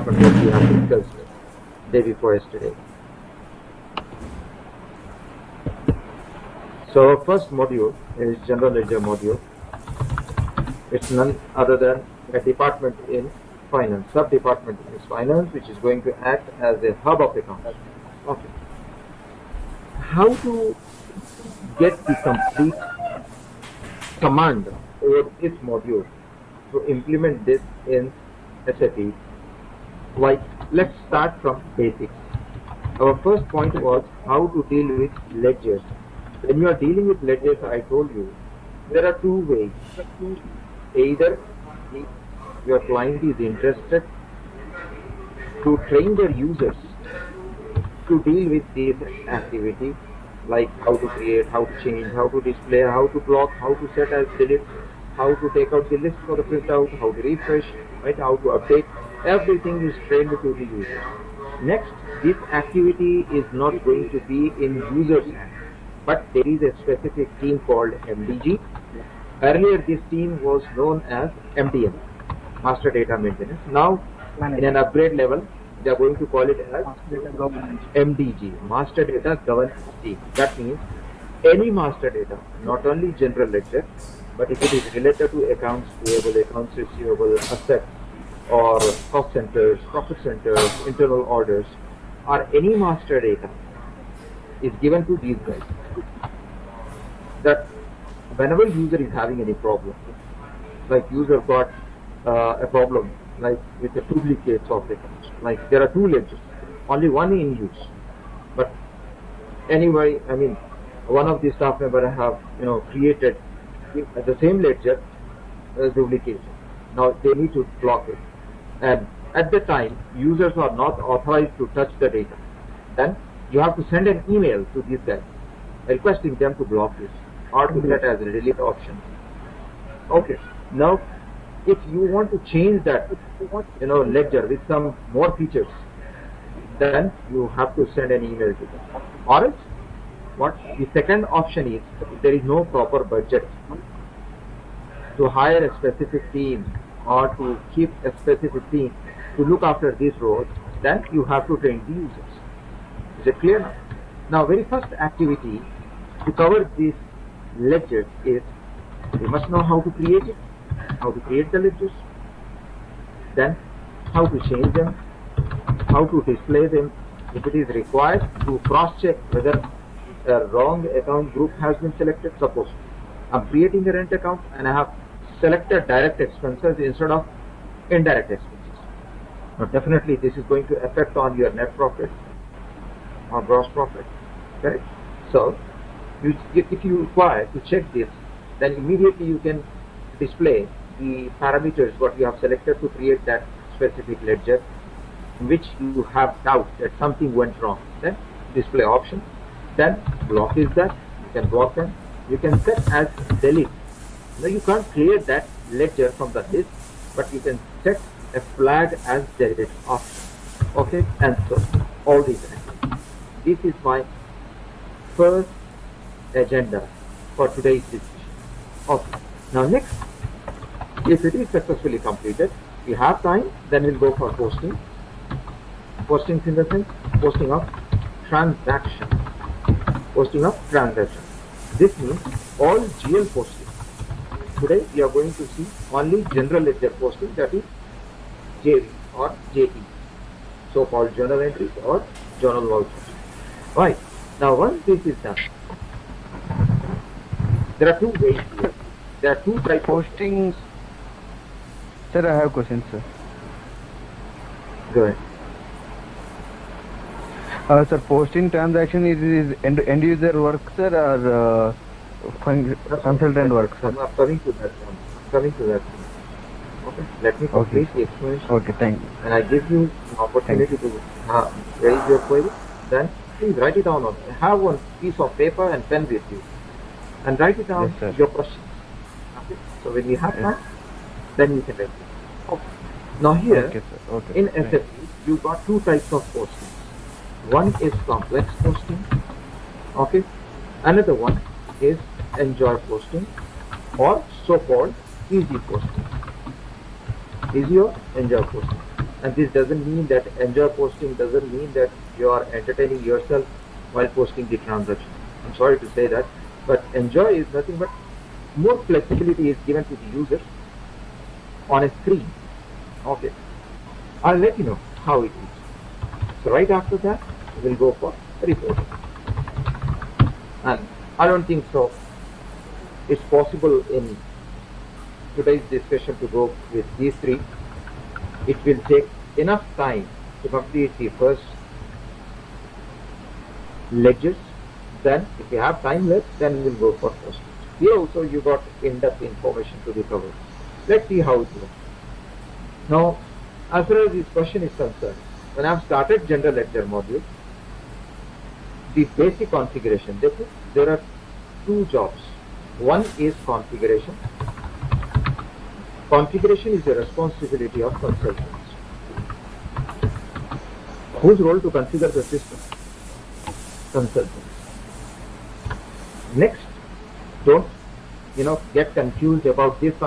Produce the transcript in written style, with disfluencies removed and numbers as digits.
happened what we have discussed day before yesterday. So our first module is general ledger module. It's none other than a department in finance, sub-department in finance, which is going to act as a hub of accounts. Okay. How to get the complete command over this module to implement this in SAP? Like, let's start from basics. Our first point was how to deal with ledgers. When you are dealing with ledgers, I told you there are two ways. Either your client is interested to train their users to deal with this activity, like how to create, how to change, how to display, how to block, how to set as delete, how to take out the list for the printout, how to refresh, right? How to update. Everything is trained to the user. Next, this activity is not going to be in user's hand, but there is a specific team called MDG. Earlier, this team was known as MDM, Master Data Maintenance. Now, in an upgrade level, they are going to call it as MDG, Master Data Governance Team. That means any master data, not only general ledger, but if it is related to accounts payable, accounts receivable, assets, or cost centers, profit centers, internal orders, or any master data is given to these guys. That whenever user is having any problem, like user got a problem like with the duplicates of accounts, like there are two ledgers, only one in use, but anyway, I mean, one of the staff member have created the same ledger duplication. Now they need to block it, and at the time users are not authorized to touch the data. Then you have to send an email to these guys requesting them to block this or to set as a delete option. Okay, now if you want to change that ledger with some more features, then you have to send an email to them. Or else, what the second option is, if there is no proper budget to hire a specific team or to keep a specific team to look after these roles, then you have to train the users. Is it clear now? Now, very first activity to cover this ledger is we must know how to create it, how to create the ledgers, then how to change them, how to display them, if it is required to cross-check whether a wrong account group has been selected. Suppose I'm creating a rent account and I have selected direct expenses instead of indirect expenses. Now definitely this is going to affect on your net profit or gross profit, correct? So if you require to check this, then immediately you can display the parameters what you have selected to create that specific ledger in which you have doubt that something went wrong. Then display option, then block is that, you can block them, you can set as delete. Now you can't create that ledger from the list, but you can set a flag as delete option. Okay, and so all these things. This is my first agenda for today's discussion. Okay, now next, if it is successfully completed, we have time, then we'll go for posting. Postings in the sense, posting of transaction. Posting of transaction. This means all GL posting. Today we are going to see only general ledger posting, that is JV or JE, so-called journal entries or journal vouchers. Right. Now once this is done, there are two ways here. There are two types postings. Sir, I have questions, sir. Go ahead. Sir, posting transaction is end user work, sir, or consultant work, sir? I'm coming to that one. Okay, let me complete the explanation. Okay, thank you. And I give you an opportunity to raise your query. Then please write it down. Have one piece of paper and pen with you, and write it down your questions. Okay. So when you have time, then you can write it. Okay. Now here, in SAP, you got two types of postings. One is complex posting. Okay. Another one is enjoy posting, or so-called easy posting. Easy or enjoy posting. And this doesn't mean that enjoy posting doesn't mean that you are entertaining yourself while posting the transaction. I'm sorry to say that, but enjoy is nothing but more flexibility is given to the user on a screen. Okay, I'll let you know how it is. So right after that, we'll go for reporting. And I don't think so it's possible in today's discussion to go with these three. It will take enough time to complete the first ledgers. Then if you have time left, then we'll go for first. Here also you got in-depth information to be covered. Let's see how it works. Now, as far as this question is concerned, when I've started general ledger module, the basic configuration, there are two jobs. One is configuration. Configuration is the responsibility of consultants. Whose role to configure the system? Consultants. Next, don't get confused about this